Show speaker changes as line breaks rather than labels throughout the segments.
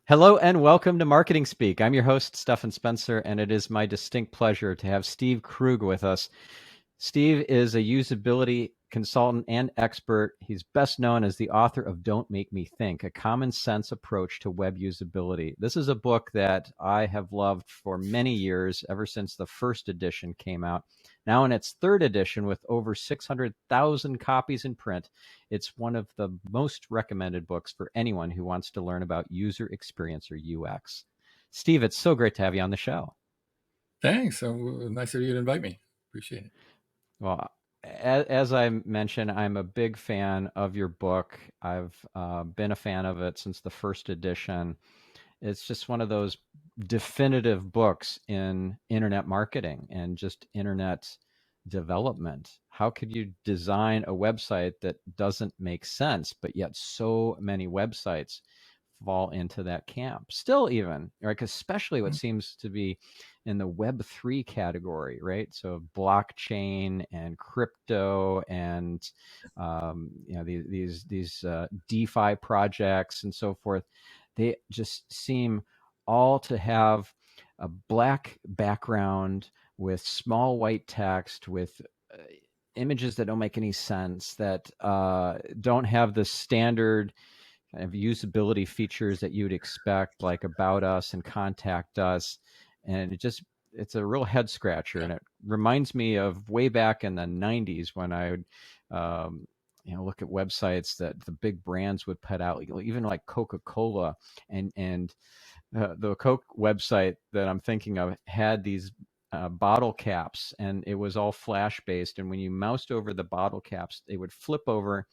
Hello and welcome to Marketing Speak. I'm your host, Stephan Spencer, and it is my distinct pleasure to have Steve Krug with us. Steve is a usability consultant and expert. He's best known as the author of Don't Make Me Think, a common sense approach to web usability. This is a book that I have loved for many years, ever since the first edition came out. Now in its third edition with over 600,000 copies in print, it's one of the most recommended books for anyone who wants to learn about user experience or UX. Steve, it's so great to have you on the show.
Thanks. So nice of you to invite me. Appreciate it.
Well, as I mentioned, I'm a big fan of your book. I've been a fan of it since the first edition. It's just one of those definitive books in internet marketing and just internet development. How could you design a website that doesn't make sense, but yet so many websites fall into that camp still, even, right? Especially what seems to be in the Web3 category, right? So blockchain and crypto and these DeFi projects and so forth, they just seem all to have a black background with small white text, with images that don't make any sense, that don't have the standard kind of usability features that you'd expect, like About Us and Contact Us. And it's a real head scratcher. And it reminds me of way back in the 90s when I would, look at websites that the big brands would put out, even like Coca-Cola and the Coke website that I'm thinking of had these bottle caps, and it was all flash based. And when you moused over the bottle caps, they would flip over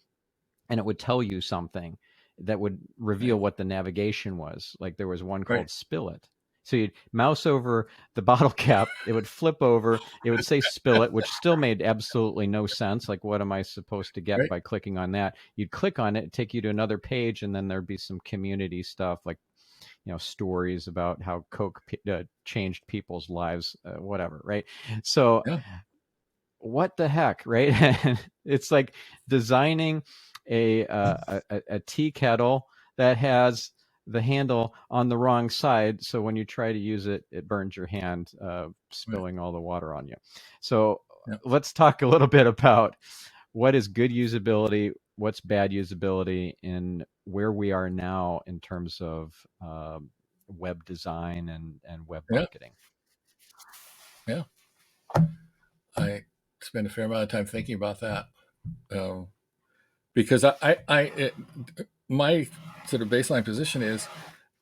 and it would tell you something that would reveal what the navigation was. Like there was one called Spill It. So you'd mouse over the bottle cap, it would flip over, it would say Spill It, which still made absolutely no sense. Like, what am I supposed to get by clicking on that? You'd click on it, it'd take you to another page, and then there'd be some community stuff, like, stories about how Coke changed people's lives, whatever, right? So what the heck, right? It's like designing a tea kettle that has the handle on the wrong side, so when you try to use it, it burns your hand, spilling all the water on you. So let's talk a little bit about what is good usability, what's bad usability, and where we are now in terms of web design and web marketing.
Yeah. I spend a fair amount of time thinking about that, because my sort of baseline position is,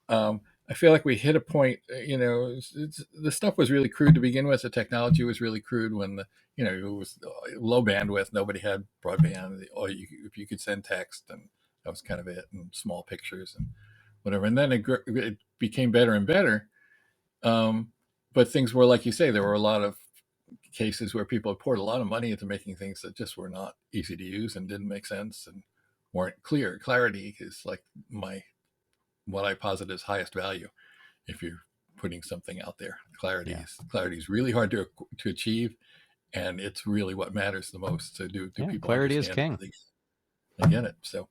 I feel like we hit a point. The stuff was really crude to begin with. The technology was really crude when it was low bandwidth. Nobody had broadband, or if you could send text, and that was kind of it, and small pictures and whatever. And then it became better and better. But things were, like you say, there were a lot of cases where people poured a lot of money into making things that just were not easy to use and didn't make sense and weren't clear. Clarity is like what I posit as highest value. If you're putting something out there, clarity is really hard to achieve, and it's really what matters the most. So do people
clarity
understand?
is king.
I get it. So,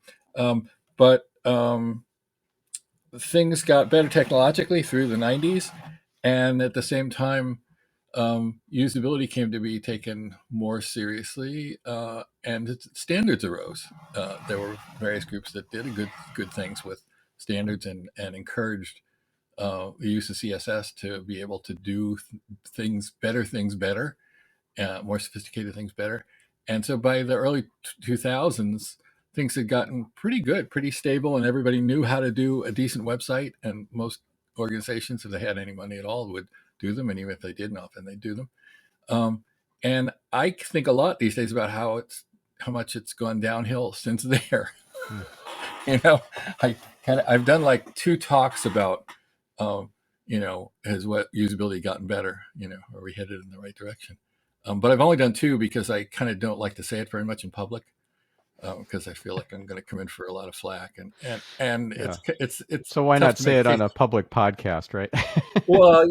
but things got better technologically through the 90s, and at the same time, usability came to be taken more seriously, and standards arose. There were various groups that did good things with standards and encouraged the use of CSS to be able to do things better, more sophisticated things better. And so by the early 2000s, things had gotten pretty good, pretty stable, and everybody knew how to do a decent website. And most organizations, if they had any money at all, would do them. And even if they didn't, often they do them. And I think a lot these days about how much it's gone downhill since there. I've done like 2 talks about, has what usability gotten better? Are we headed in the right direction? But I've only done 2 because I kind of don't like to say it very much in public, because I feel like I'm going to come in for a lot of flack, and it's
so why not say it on a public podcast, right?
Well,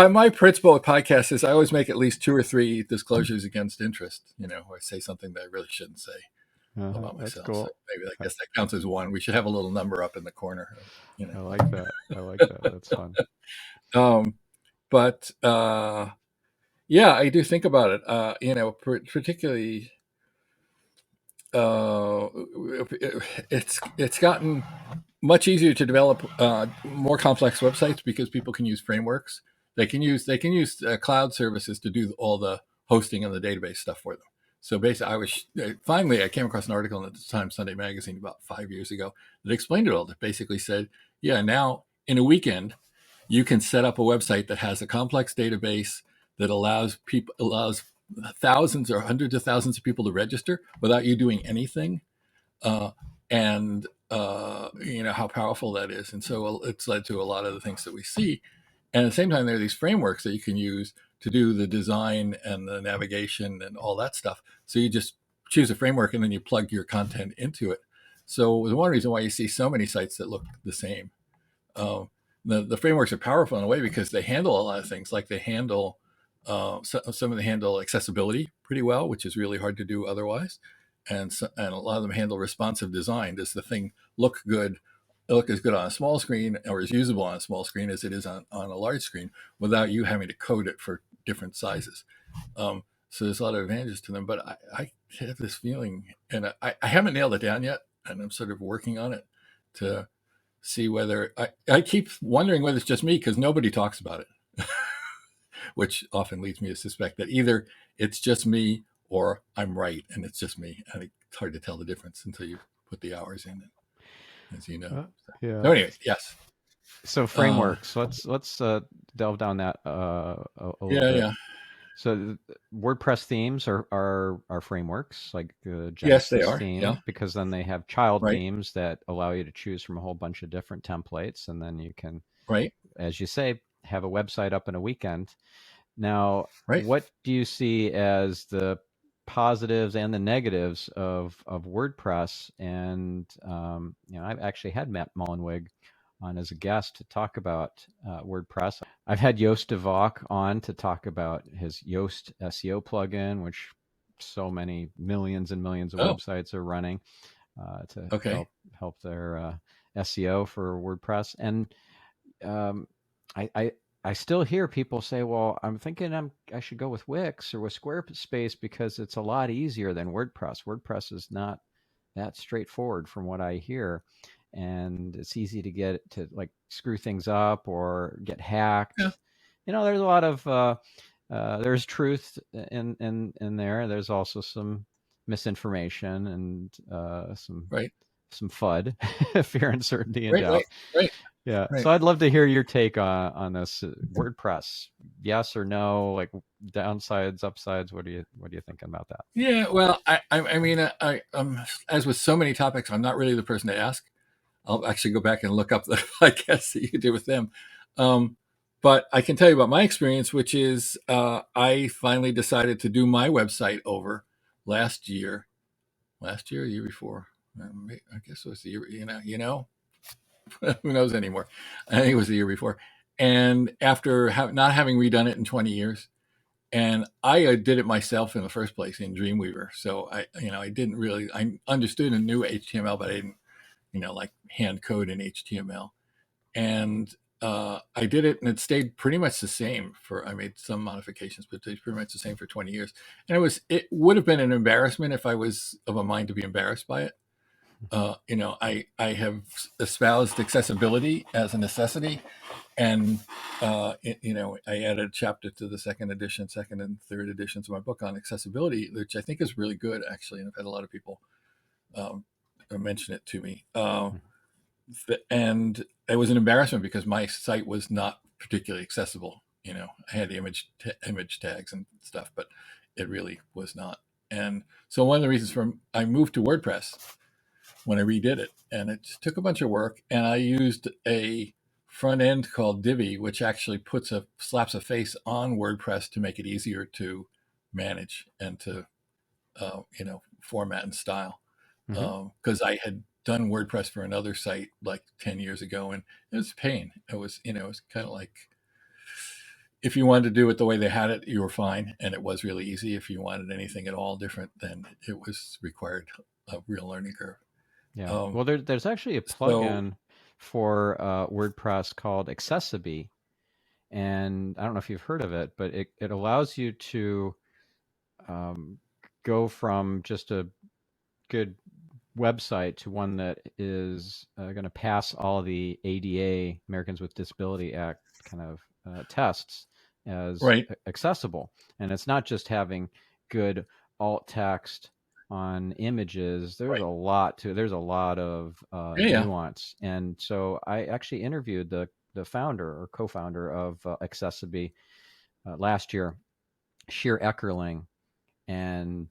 my principle with podcasts is I always make at least 2 or 3 disclosures against interest, or say something that I really shouldn't say. about
That's
myself. So
cool.
maybe I
I,
guess that counts as one. We should have a little number up in the corner, you
I
know.
like that. I like that. That's fun.
Um, but yeah, I do think about it. Particularly, uh, it's gotten much easier to develop more complex websites because people can use frameworks. They can use cloud services to do all the hosting and the database stuff for them. So basically, I came across an article in the Times Sunday Magazine about 5 years ago that explained it all. That basically said, yeah, now in a weekend you can set up a website that has a complex database that allows thousands or hundreds of thousands of people to register without you doing anything, uh, and how powerful that is. And so it's led to a lot of the things that we see. And at the same time, there are these frameworks that you can use to do the design and the navigation and all that stuff. So you just choose a framework and then you plug your content into it. So the one reason why you see so many sites that look the same. Um, the frameworks are powerful in a way because they handle a lot of things. Like they handle some of them handle accessibility pretty well, which is really hard to do otherwise, and a lot of them handle responsive design. Does the thing look as good on a small screen or as usable on a small screen as it is on a large screen without you having to code it for different sizes? So there's a lot of advantages to them, but I have this feeling, and I haven't nailed it down yet, and I'm sort of working on it to see whether I keep wondering whether it's just me because nobody talks about it, which often leads me to suspect that either it's just me or I'm right and it's just me. And it's hard to tell the difference until you put the hours in, as you know.
Uh,
So,
yeah.
so anyway, yes.
So
Uh,
frameworks. Let's delve down that a little
yeah,
bit.
yeah.
So WordPress themes are frameworks like
Yes, they
Genesis
are. Yeah,
theme, because then they have child
right,
themes that allow you to choose from a whole bunch of different templates, and then you can,
right,
as you say, have a website up in a weekend. Now,
right.
what do you see as the positives and the negatives of WordPress? And I've actually had Matt Mullenweg on as a guest to talk about WordPress. I've had Yoast on to talk about his Yoast SEO plugin, which so many millions and millions of
Oh,
websites are running to
okay.
help their SEO for WordPress. And um, I, I I still hear people say, "Well, I'm thinking I should go with Wix or with Squarespace because it's a lot easier than WordPress. WordPress is not that straightforward from what I hear, and it's easy to get to like screw things up or get hacked.
Yeah,
There's a lot of there's truth in there. There's also some misinformation and
right,
some FUD, fear, uncertainty, and
right, right,
doubt.
right,
Yeah.
right.
So I'd love to hear your take on this WordPress. Yes or no? Like downsides, upsides. What are you thinking about that?
Yeah, well, I mean, as with so many topics, I'm not really the person to ask. I'll actually go back and look up the podcast that you did with them. Um, but I can tell you about my experience, which is I finally decided to do my website over last year. Last year, year before. I guess it was the year. Who knows anymore? I think it was the year before. And after not having redone it in 20 years, and I did it myself in the first place in Dreamweaver. So I didn't really, I understood and knew HTML, but I didn't, like hand code in HTML. And I did it, and it stayed pretty much the same for. I made some modifications, but it's pretty much the same for 20 years. And it would have been an embarrassment if I was of a mind to be embarrassed by it. I have espoused accessibility as a necessity, and I added a chapter to the second and third editions of my book on accessibility, which I think is really good actually, and I've had a lot of people um, mention it to me. And it was an embarrassment because my site was not particularly accessible. I had image tags and stuff, but it really was not. And so one of the reasons I moved to WordPress when I redid it, and it took a bunch of work. And I used a front end called Divi, which actually slaps a face on WordPress to make it easier to manage and to format and style.
Mm-hmm.
Because I had done WordPress for another site like 10 years ago, and it was a pain. It was kind of like if you wanted to do it the way they had it, you were fine, and it was really easy. If you wanted anything at all different, then it was required a real learning curve.
Yeah.
Um,
Well, there's actually a
so
plugin for WordPress called Accessibility, and I don't know if you've heard of it, but it allows you to um, go from just a good website to one that is going to pass all the ADA, Americans with Disability Act kind of tests as
right,
accessible. And it's not just having good alt text on images.
right,
There's a lot of
yeah, yeah,
nuance. And so I actually interviewed the founder or co-founder of Accessibility last year, Sheer Eckerling, and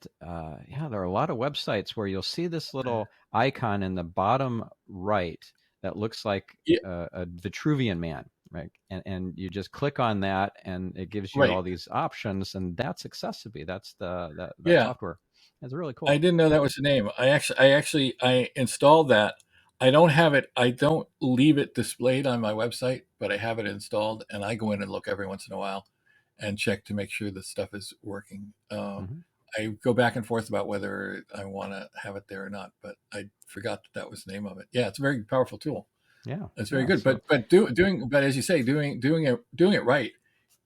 yeah, there are a lot of websites where you'll see this little icon in the bottom right that looks like
yeah,
a Vitruvian man, right? And you just click on that, and it gives you
right,
all these options, and that's Accessibility. That's that
yeah.
software. It's really
I
cool.
didn't know that was the name. I installed that. I don't have it. I don't leave it displayed on my website, but I have it installed, and I go in and look every once in a while, and check to make sure the stuff is working.
Hmm.
I go back and forth about whether I want to have it there or not, but I forgot that that was the name of it. Yeah, it's a very powerful tool.
Yeah,
It's very
yeah.
good.
So
But as you say, doing it right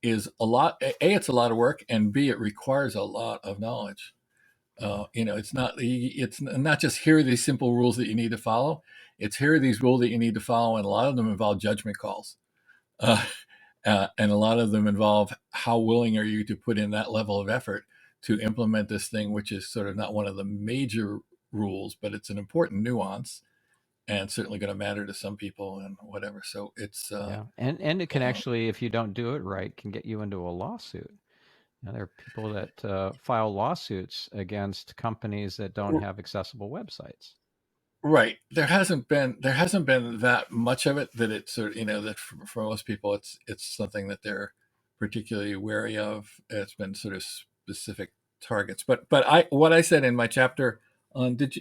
is a lot. A, it's a lot of work, and B, it requires a lot of knowledge.
yeah,
It's not just here are these simple rules that you need to follow. It's here are these rules that you need to follow, and a lot of them involve judgment calls, uh, and a lot of them involve how willing are you to put in that level of effort to implement this thing, which is sort of not one of the major rules, but it's an important nuance, and certainly going to matter to some people and whatever. So it's
yeah. And it can actually, if you don't do it right, can get you into a lawsuit. There are people that file lawsuits against companies that don't have accessible websites.
right. There hasn't been that much of it that it's sort of, that for most people it's something that they're particularly wary of. It's been sort of specific targets. But I what I said in my chapter on did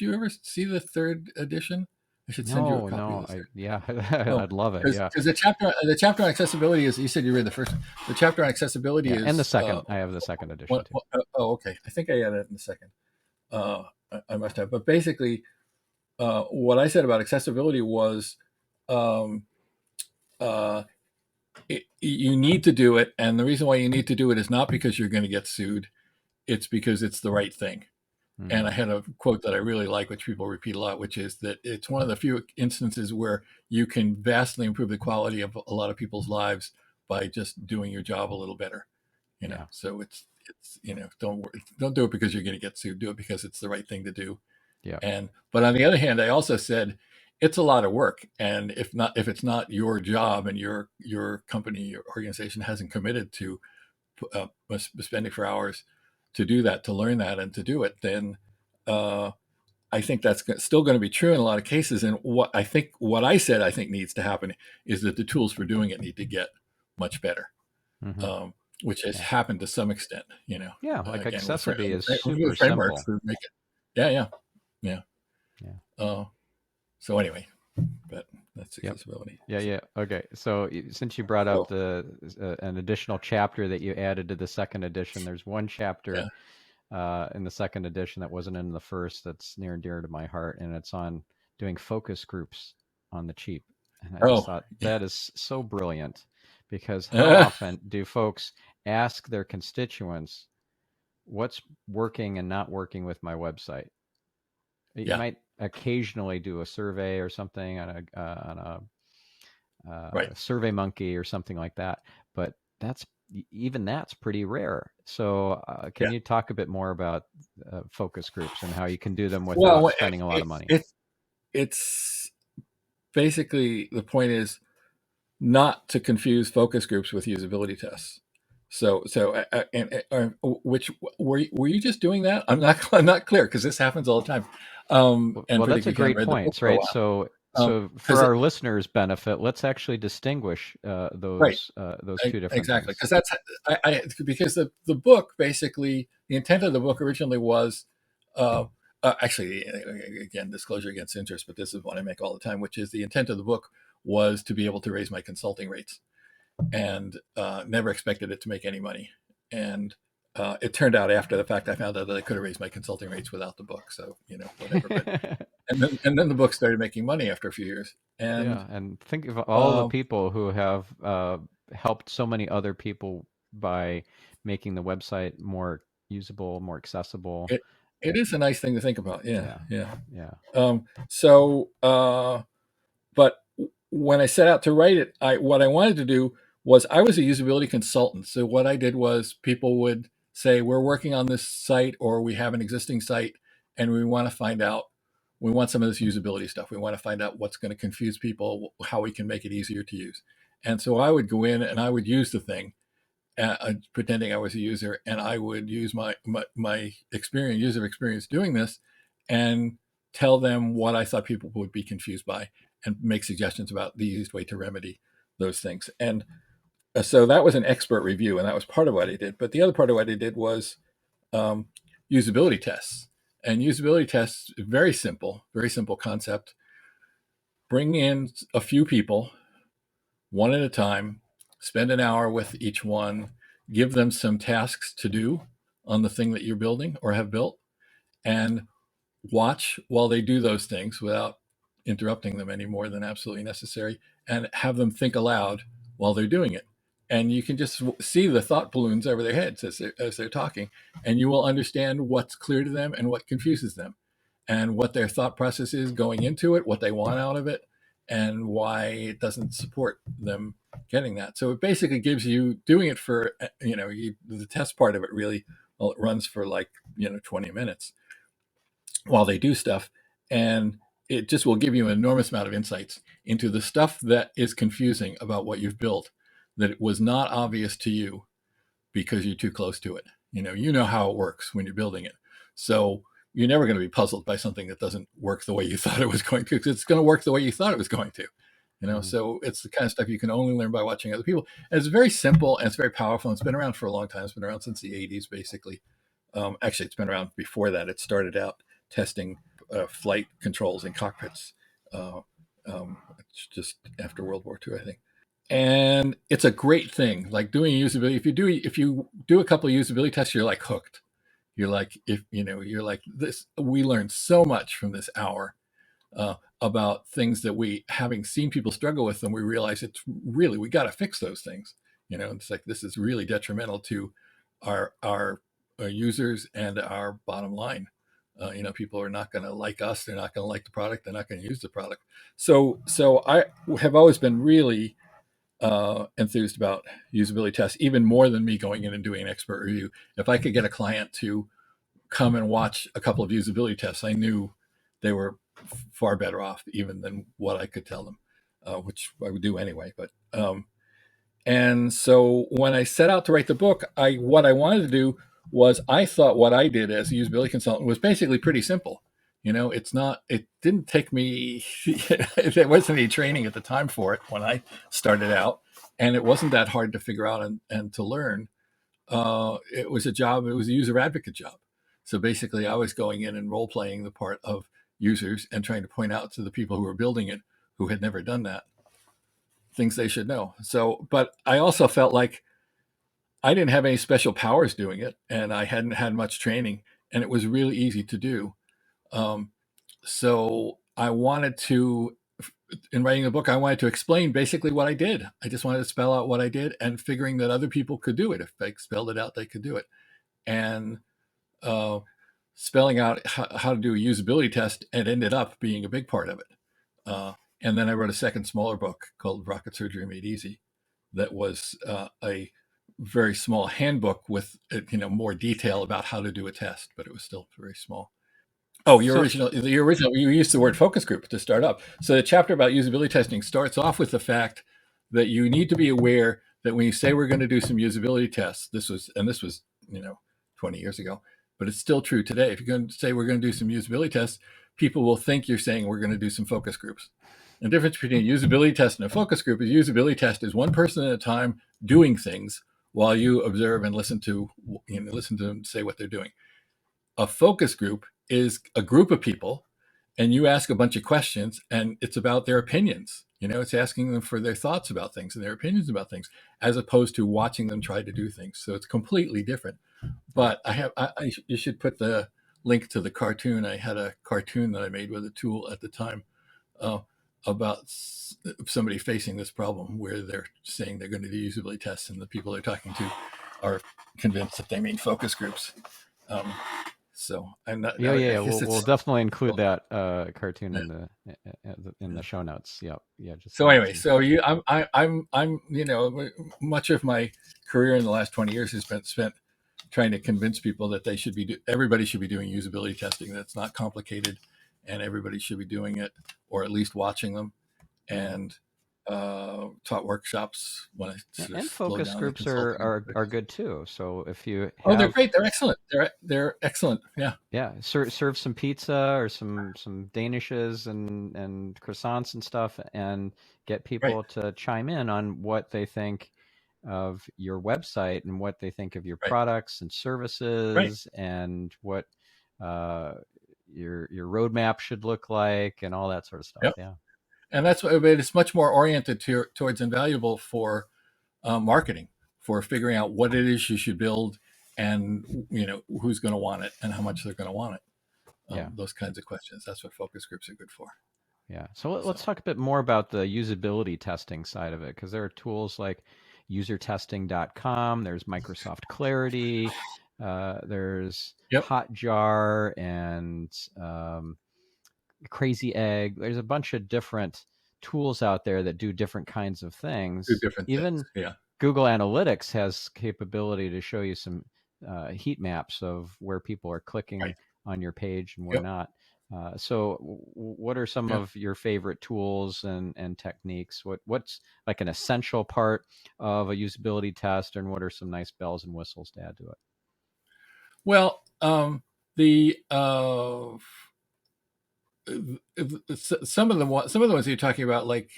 you ever see the third edition? I should send you a
No,
copy of
no,
the third.
yeah,
Oh,
I'd love it.
because
Yeah,
the chapter on accessibility is, you said you read the first. The chapter on accessibility
yeah. And the
is
second, I have the second edition
what,
too.
oh, okay. I think I added it in the second. I must have. But basically, what I said about accessibility was, um, uh, you need to do it, and the reason why you need to do it is not because you're going to get sued; it's because it's the right thing. And I
Hmm.
had a quote that I really like, which people repeat a lot, which is that it's one of the few instances where you can vastly improve the quality of a lot of people's lives by just doing your job a little better.
Yeah,
So it's don't do it because you're going to get sued. Do it because it's the right thing to do.
yeah,
And but on the other hand, I also said it's a lot of work, and if it's not your job and your company, your organization hasn't committed to spending for hours to do that, to learn that, and to do it, then uh, I think that's still going to be true in a lot of cases. And what I said I think needs to happen is that the tools for doing it need to get much better,
hmm,
um, which has
yeah,
happened to some extent.
yeah. Like
Again
accessibility is
with
super
frameworks
simple.
to make it. Yeah, yeah, yeah.
Yeah.
Uh, so anyway, but that's
Yep.
accessibility.
Yeah,
So,
yeah. Okay. So since you brought up
so
the an additional chapter that you added to the second edition, there's one chapter
yeah.
in the second edition that wasn't in the first that's near and dear to my heart, and it's on doing focus groups on the cheap. And I just
Oh,
thought
yeah.
that is so brilliant because how often do folks ask their constituents what's working and not working with my website? You
Yeah.
might occasionally do a survey or something on
Right.
a Survey Monkey or something like that, but that's even that's pretty rare. So, can
Yeah.
you talk a bit more about focus groups and how you can do them without
Well,
spending a lot of money?
it's basically the point is not to confuse focus groups with usability tests. Which were you just doing that? I'm not clear because this happens all the time, and
Well, that's a
particularly if you haven't
great
read the
point,
book for a
right?
while.
So for
Because
our listeners' benefit, let's actually distinguish
right,
those two different
exactly,
things.
because because the book basically the intent of the book originally was, uh, actually, again, disclosure against interest, but this is one I make all the time, which is the intent of the book was to be able to raise my consulting rates, and never expected it to make any money. And It turned out after the fact I found out that I could have raised my consulting rates without the book. So whatever. But and then the book started making money after a few years. And
Yeah, and think of all the
um,
people who have helped so many other people by making the website more usable, more accessible.
it it is a nice thing to think about. Yeah,
Yeah,
yeah.
yeah.
So, but when I set out to write it, what I wanted to do was I was a usability consultant. So what I did was people would say, we're working on this site or we have an existing site and we want to find out, we want some of this usability stuff. We want to find out what's going to confuse people, how we can make it easier to use. And so I would go in and I would use the thing, pretending I was a user, and I would use my experience, user experience doing this, and tell them what I thought people would be confused by, and make suggestions about the easiest way to remedy those things. And so that was an expert review, and that was part of what I did. But the other part of what I did was um, usability tests. And usability tests, very simple concept. Bring in a few people, one at a time, spend an hour with each one, give them some tasks to do on the thing that you're building or have built, and watch while they do those things without interrupting them any more than absolutely necessary, and have them think aloud while they're doing it. And you can just see the thought balloons over their heads as they're talking, and you will understand what's clear to them and what confuses them, and what their thought process is going into it, what they want out of it, and why it doesn't support them getting that. So it basically gives you doing it for, the test part of it really, well, it runs for like, 20 minutes while they do stuff. And it just will give you an enormous amount of insights into the stuff that is confusing about what you've built, that it was not obvious to you because you're too close to it. You know how it works when you're building it. So you're never going to be puzzled by something that doesn't work the way you thought it was going to, because it's going to work the way you thought it was going to.
Mhm.
So it's the kind of stuff you can only learn by watching other people. And it's very simple and it's very powerful. And it's been around for a long time. It's been around since the 80s, basically. Actually, it's been around before that. It started out testing flight controls in cockpits, uh, just after World War II, I think. And it's a great thing. Like doing usability, if you do a couple of usability tests, you're like hooked. You're like, if you're like this. We learned so much from this hour about things that we, having seen people struggle with them, we realize it's really, we got to fix those things. It's like this is really detrimental to our users and our bottom line. People are not going to like us. They're not going to like the product. They're not going to use the product. So I have always been really enthused about usability tests, even more than me going in and doing an expert review. If I could get a client to come and watch a couple of usability tests, I knew they were far better off even than what I could tell them, which I would do anyway. But and so when I set out to write the book, what I wanted to do was, I thought what I did as a usability consultant was basically pretty simple. It didn't take me, there wasn't any training at the time for it when I started out, and it wasn't that hard to figure out and to learn. It was a user advocate job. So basically, I was going in and role playing the part of users and trying to point out to the people who were building it, who had never done that, things they should know. So, but I also felt like I didn't have any special powers doing it, and I hadn't had much training, and it was really easy to do. Um, so I wanted to, in writing the book, I wanted to explain basically what I did. I just wanted to spell out what I did, and figuring that other people could do it. If they spelled it out, they could do it. And uh, spelling out how to do a usability test, and ended up being a big part of it. And then I wrote a second, smaller book called Rocket Surgery Made Easy, that was a very small handbook with more detail about how to do a test, but it was still very small. Oh,
So,
you used the word focus group to start up. So the chapter about usability testing starts off with the fact that you need to be aware that when you say we're going to do some usability tests, this was 20 years ago, but it's still true today. If you're going to say we're going to do some usability tests, people will think you're saying we're going to do some focus groups. The difference between a usability test and a focus group is, usability test is one person at a time doing things while you observe and listen to them say what they're doing. A focus group is a group of people, and you ask a bunch of questions, and it's about their opinions. It's asking them for their thoughts about things and their opinions about things, as opposed to watching them try to do things. So it's completely different. But you should put the link to the cartoon. I had a cartoon that I made with a tool at the time, uh, about somebody facing this problem where they're saying they're going to do usability tests, and the people they're talking to are convinced that they mean focus groups. Um, so I'm not.
Yeah, yeah,
I
yeah.
guess
We'll
it's
definitely include that cartoon
yeah.
in the show notes. Yep. Yeah, just so
So
that's
anyway,
easy.
so I'm much of my career in the last 20 years has been spent trying to convince people that everybody should be doing usability testing. That's not complicated, and everybody should be doing it, or at least watching them.
Yeah.
And taught workshops when I sort of
And
slowed
focus
down the
groups
consulting.
are good too. So if you
Oh, they're
have,
great. They're excellent. They're excellent. Yeah.
yeah, serve some pizza or some danishes and croissants and stuff, and get
Right.
people to chime in on what they think of your website and what they think of your
Right.
products and
Right.
services and what uh, your roadmap should look like and all that sort of stuff.
Yep.
Yeah.
And that's what it's much more oriented towards invaluable for marketing, for figuring out what it is you should build, and who's going to want it and how much they're going to want it.
Yeah.
Those kinds of questions. That's what focus groups are good for.
Yeah. So let's
So,
talk a bit more about the usability testing side of it, because there are tools like usertesting.com, there's Microsoft Clarity, there's
yep,
Hotjar and Crazy Egg. There's a bunch of different tools out there that do different kinds of
do
things.
different things.
Even
Yeah,
Google Analytics has capability to show you some heat maps of where people are clicking
right.
on your page and where
Yep,
not. So, what are some
yeah.
of your favorite tools and techniques? What's like an essential part of a usability test, and what are some nice bells and whistles to add to it?
Well, the some of the ones you're talking about, like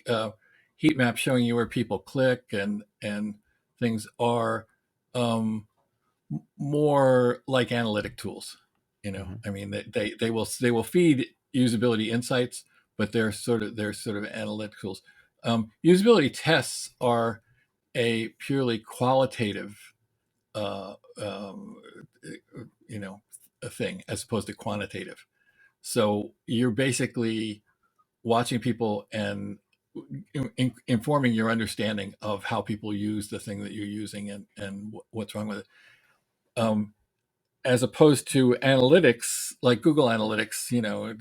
heat map showing you where people click and things, are um, more like analytic tools.
Hmm.
I mean, they will feed usability insights, but they're sort of analytic tools. Usability tests are a purely qualitative, uh, um, a thing, as opposed to quantitative. So you're basically watching people and informing your understanding of how people use the thing that you're using, and what's wrong with it. Um, as opposed to analytics like Google Analytics,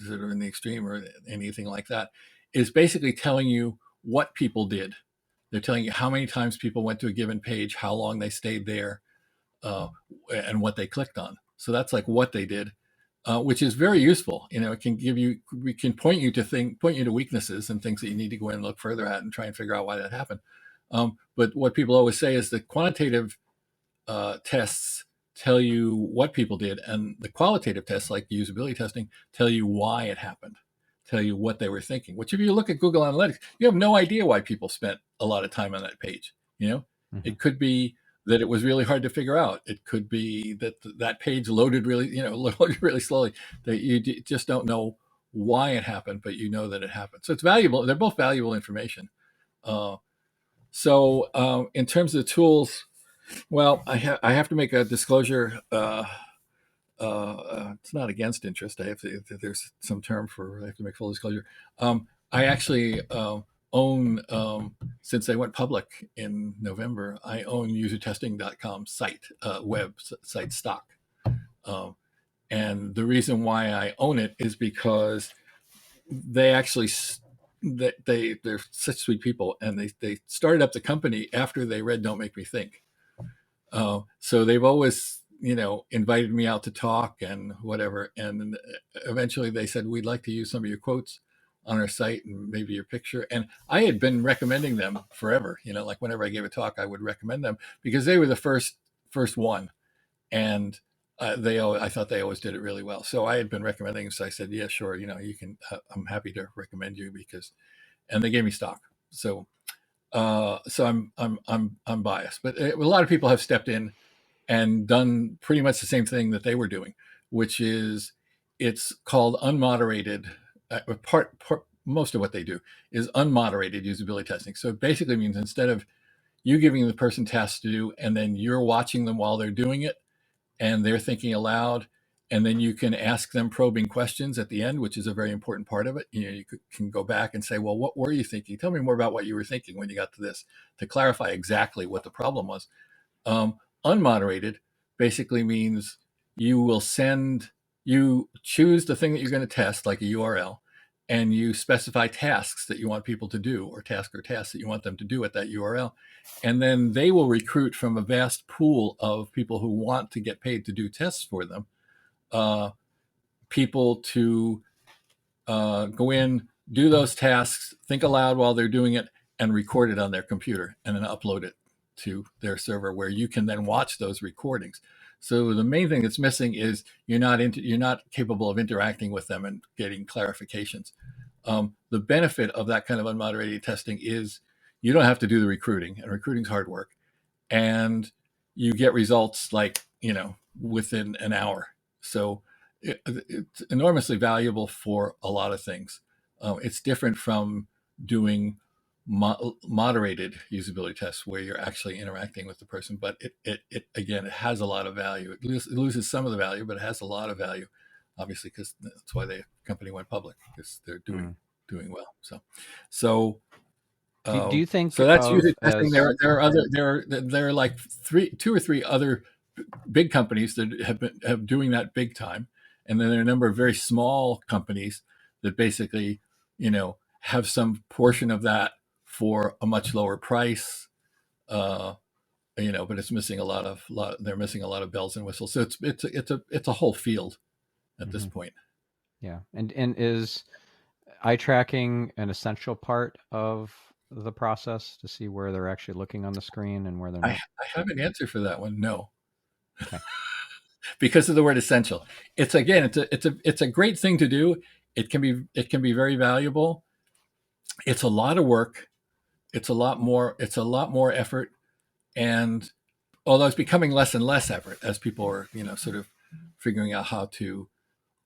sort of in the extreme, or anything like that, is basically telling you what people did. They're telling you how many times people went to a given page, how long they stayed there, uh, and what they clicked on. So that's like what they did, which is very useful. It can we can point you to weaknesses and things that you need to go in and look further at and try and figure out why that happened. But what people always say is that quantitative tests tell you what people did, and the qualitative tests, like usability testing, tell you why it happened, tell you what they were thinking. Which, if you look at Google Analytics, you have no idea why people spent a lot of time on that page.
Hmm.
It could be that it was really hard to figure out. It could be that that page loaded really, loaded really slowly. That you just don't know why it happened, but you know that it happened. So it's valuable. They're both valuable information. Uh, in terms of the tools, well, I have to make a disclosure. It's not against interest. There's some term for I have to make full disclosure. I actually own, since they went public in November, I own usertesting.com site, web site stock. Um, and the reason why I own it is because they actually they're such sweet people, and they started up the company after they read Don't Make Me Think. So they've always, invited me out to talk and whatever. And eventually they said, we'd like to use some of your quotes on our site and maybe your picture. And I had been recommending them forever. Like whenever I gave a talk, I would recommend them because they were the first one. And I thought they always did it really well. So I had been recommending them. So I said, yeah, sure. You can, I'm happy to recommend you and they gave me stock. So I'm biased, but a lot of people have stepped in and done pretty much the same thing that they were doing, which is, it's called unmoderated. Most of what they do is unmoderated usability testing. So it basically means, instead of you giving the person tasks to do and then you're watching them while they're doing it and they're thinking aloud. And then you can ask them probing questions at the end, which is a very important part of it. You can go back and say, well, what were you thinking? Tell me more about what you were thinking when you got to this, to clarify exactly what the problem was. Unmoderated basically means you choose the thing that you're going to test, like a URL, and you specify tasks that you want people to do, or tasks that you want them to do at that URL. And then they will recruit from a vast pool of people who want to get paid to do tests for them, people to go in, do those tasks, think aloud while they're doing it, and record it on their computer, and then upload it to their server, where you can then watch those recordings. So the main thing that's missing is you're not capable of interacting with them and getting clarifications. The benefit of that kind of unmoderated testing is you don't have to do the recruiting, and recruiting's hard work, and you get results like, within an hour. So it's enormously valuable for a lot of things. It's different from doing moderated usability tests where you're actually interacting with the person, but it again, it has a lot of value. It loses some of the value, but it has a lot of value, obviously, because that's why the company went public, because they're doing well. So
Do you think
so that's
of
user testing.
as
There are like two or three other big companies that have doing that big time, and then there are a number of very small companies that basically, have some portion of that for a much lower price. But it's missing a lot of they're missing a lot of bells and whistles. So it's a whole field at this point.
Yeah, and is eye tracking an essential part of the process to see where they're actually looking on the screen and where they're
I
not?
have an answer for that one. No,
Okay.
because of the word essential. It's a great thing to do. It can be very valuable. It's a lot of work. It's a lot more effort, and although it's becoming less and less effort as people are, sort of figuring out how to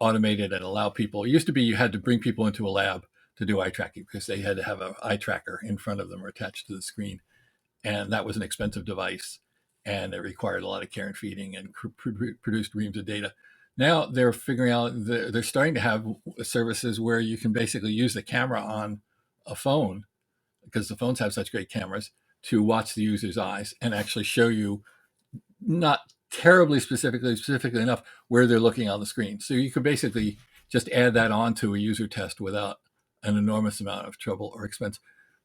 automate it and allow people. It used to be you had to bring people into a lab to do eye tracking because they had to have an eye tracker in front of them or attached to the screen, and that was an expensive device, and it required a lot of care and feeding and produced reams of data. Now they're figuring out, they're starting to have services where you can basically use the camera on a phone, because the phones have such great cameras, to watch the user's eyes and actually show you, not terribly specifically enough, where they're looking on the screen. So you could basically just add that onto a user test without an enormous amount of trouble or expense.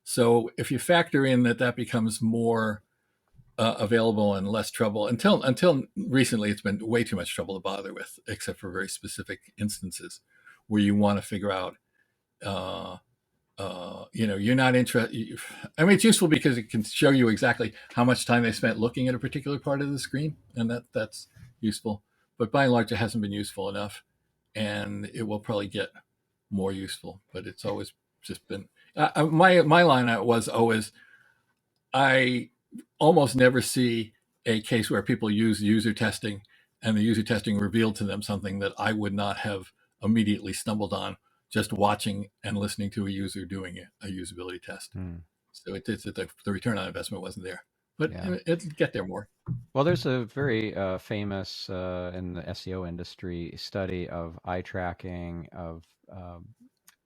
So if you factor in that becomes more available and less trouble, until recently, it's been way too much trouble to bother with, except for very specific instances where you want to figure out, you're not interested. I mean, it's useful because it can show you exactly how much time they spent looking at a particular part of the screen, and that's useful. But by and large, it hasn't been useful enough, and it will probably get more useful. But it's always just been my line out was always, I almost never see a case where people use user testing and the user testing revealed to them something that I would not have immediately stumbled on just watching and listening to a user doing a usability test. So the return on investment wasn't there, but
Yeah.
it'll get there more.
Well, there's a very famous in the SEO industry study of eye tracking of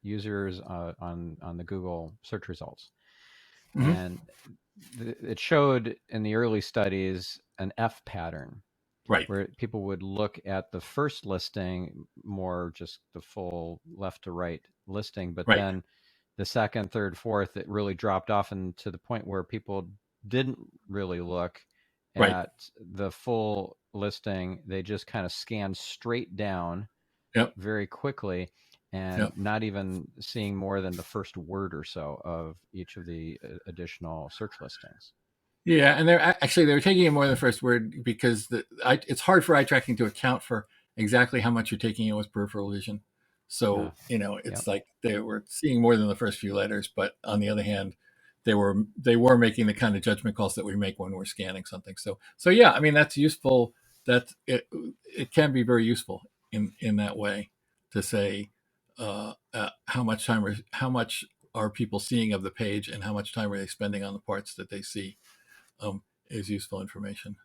users on the Google search results,
Mm-hmm.
and it showed in the early studies an F pattern
Right,
where people would look at the first listing, more just the full left to right listing, but
right,
then the second, third, fourth, it really dropped off, and to the point where people didn't really look
right.
at the full listing. They just kind of scanned straight down
Yep,
very quickly, and
yep.
not even seeing more than the first word or so of each of the additional search listings.
Yeah, and they're taking it more than the first word, because it's hard for eye tracking to account for exactly how much you're taking in with peripheral vision. So
Yep.
it's like they were seeing more than the first few letters, but on the other hand, they were making the kind of judgment calls that we make when we're scanning something. So yeah, I mean, that's useful. That it can be very useful in that way, to say how much are people seeing of the page, and how much time are they spending on the parts that they see, is useful information.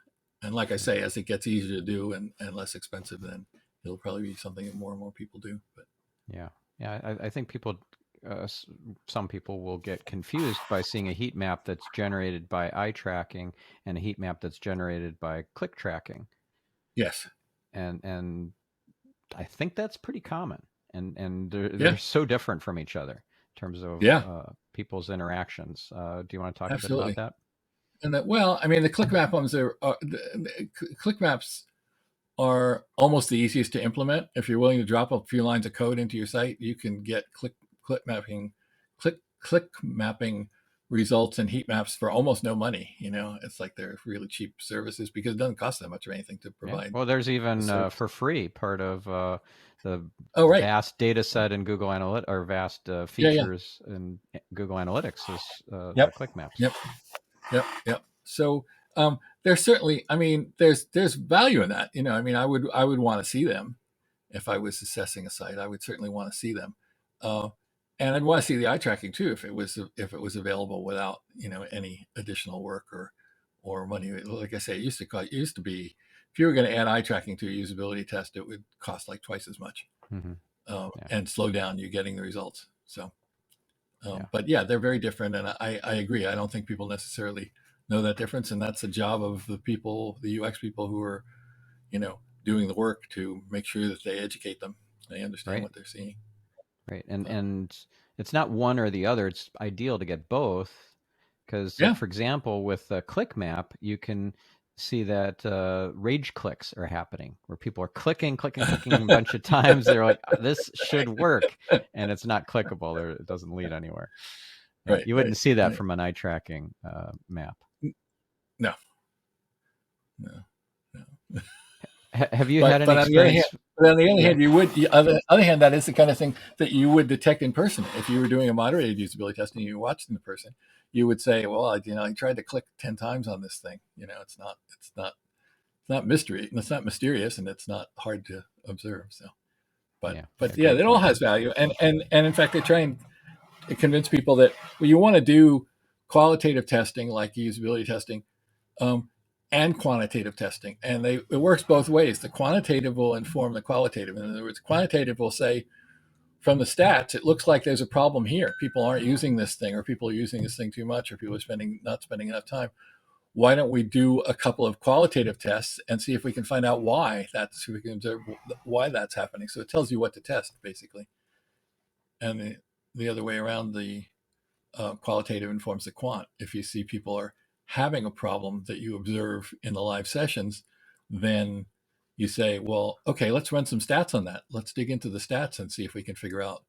And like I say, as it gets easier to do and less expensive, then it'll probably be something that more and more people do. But
Yeah, yeah. I think people, some people will get confused by seeing a heat map that's generated by eye tracking and a heat map that's generated by click tracking,
yes,
and I think that's pretty common. And they're
yeah,
so different from each other in terms of
yeah,
people's interactions. Do you want to talk a bit about
absolutely.
that?
And that, well, I mean, the click map ones click maps are almost the easiest to implement. If you're willing to drop a few lines of code into your site, you can get click mapping results and heat maps for almost no money. It's like they're really cheap services because it doesn't cost that much of anything to
Yeah.
provide
Well, there's
the
even
service.
for free part of the
Oh, right.
vast data set in Google Analytics, or vast
Yeah, yeah.
features in Google Analytics is the
Yep.
click maps.
Yep. Yep. Yep. So there's certainly, I mean, there's value in that. I mean, I would want to see them if I was assessing a site. I would certainly want to see them, uh, and I'd want to see the eye tracking too if it was available without any additional work or money. Like I say, it used to be if you were going to add eye tracking to a usability test, it would cost like twice as much,
Hmm. Yeah.
and slow down you getting the results. So.
Yeah.
But yeah, they're very different, and I agree. I don't think people necessarily know that difference, and that's the job of the UX people who are, doing the work to make sure that they educate them, they understand
Right.
what they're seeing.
Right. And
Um,
it's not one or the other. It's ideal to get both because, like
yeah,
for example, with Click Map, you can see that rage clicks are happening where people are clicking a bunch of times. They're like, this should work, and it's not clickable. It doesn't lead anywhere. Yeah,
right,
you
right,
wouldn't see that
right.
from an eye tracking map.
No, no, no.
Have you had
But
any
but on the other hand,
experience?
but on the other
Yeah.
hand, you would the other hand, that is the kind of thing that you would detect in person. If you were doing a moderated usability test and you watched in person, you would say, well, I tried to click 10 times on this thing. It's not mystery, and it's not mysterious, and it's not hard to observe. So, but
Yeah.
but
Yeah.
yeah,
Great
it all
point.
has value, and in fact, they try and convince people that you want to do qualitative testing like usability testing, um, and quantitative testing, and it works both ways. The quantitative will inform the qualitative. In other words, quantitative will say from the stats, it looks like there's a problem here. People aren't using this thing, or people are using this thing too much, or people are not spending enough time. Why don't we do a couple of qualitative tests and see if we can find out why that's so we can observe why that's happening. So it tells you what to test basically, and the other way around, the qualitative informs the quant. If you see people are having a problem that you observe in the live sessions, then you say, well, okay, let's run some stats on that. Let's dig into the stats and see if we can figure out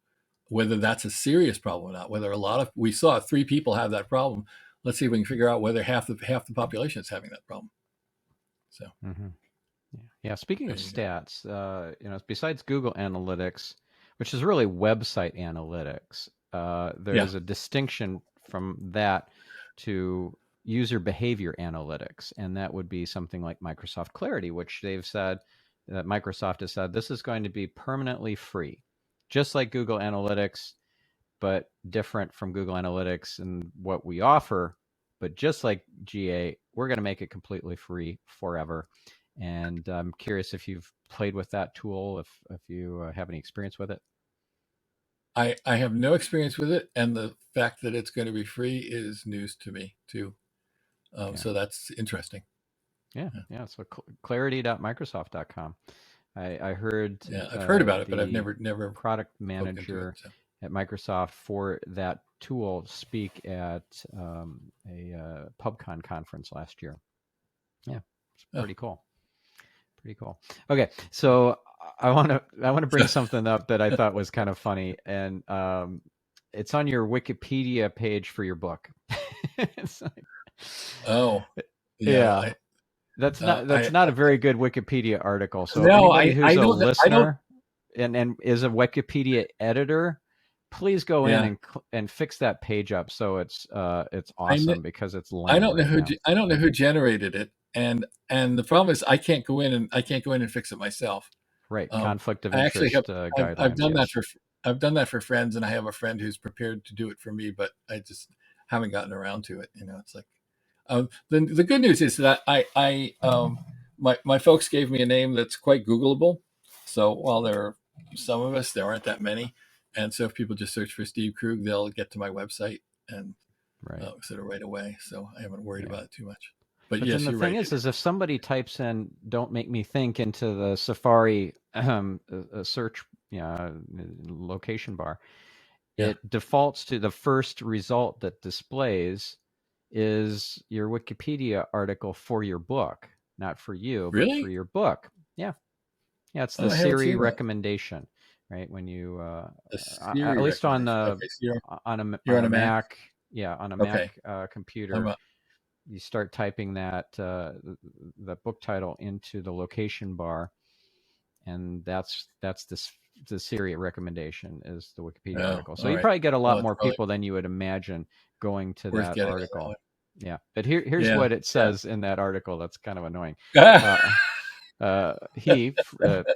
whether that's a serious problem or not. Whether we saw 3 people have that problem. Let's see if we can figure out whether half the population is having that problem. So
Hmm. Yeah. Yeah. Speaking
there
of
you go.
stats, besides Google Analytics, which is really website analytics, there
Yeah.
is a distinction from that to user behavior analytics, and that would be something like Microsoft Clarity, which they've said that Microsoft has said this is going to be permanently free, just like Google Analytics, but different from Google Analytics and what we offer. But just like GA, we're going to make it completely free forever. And I'm curious if you've played with that tool, if you have any experience with it.
I have no experience with it, and the fact that it's going to be free is news to me too.
Yeah,
So that's interesting.
yeah,
Yeah.
yeah. So clarity.microsoft.com. I heard
Yeah, I've heard about it, but I've
the
never
product
poked into it.
manager
So
at Microsoft for that tool speak at a PubCon conference last year. Yeah, it's
oh,
pretty cool. Pretty cool. Okay, so I want to bring something up that I thought was kind of funny, and it's on your Wikipedia page for your book. It's like-
oh, yeah.
yeah, that's
Uh,
not
I
that's not a very good Wikipedia article. So
no,
anybody who's
I
a
don't I don't.
listener and is a Wikipedia editor, please go in
Yeah,
and fix that page up so it's
I
awesome because it's
I
lame
don't know
right
who
now.
I don't know who generated it, and the problem is I can't go in and fix it myself.
Right,
Um,
conflict of
I actually have
interest
I've
guidelines.
done that
Yes.
for I've done that for friends, and I have a friend who's prepared to do it for me, but I just haven't gotten around to it. It's like The good news is that my folks gave me a name that's quite Googleable. So while there are some of us, there aren't that many. And so if people just search for Steve Krug, they'll get to my website and
Right.
sort of right away. So I haven't worried
Yeah.
about it too much. But
But then
yes,
the
you're
thing
right.
is if somebody types in "Don't make me think" into the Safari search, location bar,
Yeah.
it defaults to the first result that displays is your Wikipedia article for your book, not for you, but for
Really?
your book. Yeah. Yeah, it's
Oh,
the
I haven't
Siri
seen that.
recommendation, right? When you,
A
at
Siri
least on
recommendation.
the
Okay, so you're
on
on
a
a Mac.
Mac, yeah, on a
Okay.
Mac
I'm
computer, you start typing that the book title into the location bar, and that's the Siri recommendation is the Wikipedia
oh,
article. So
all
you
right.
probably get a
Well,
lot
it's
more
probably
people than you would imagine going to
worth
that
getting on that
article.
one.
Yeah, but here's
Yeah.
what it says in that article. That's kind of annoying.
Yeah.
Uh,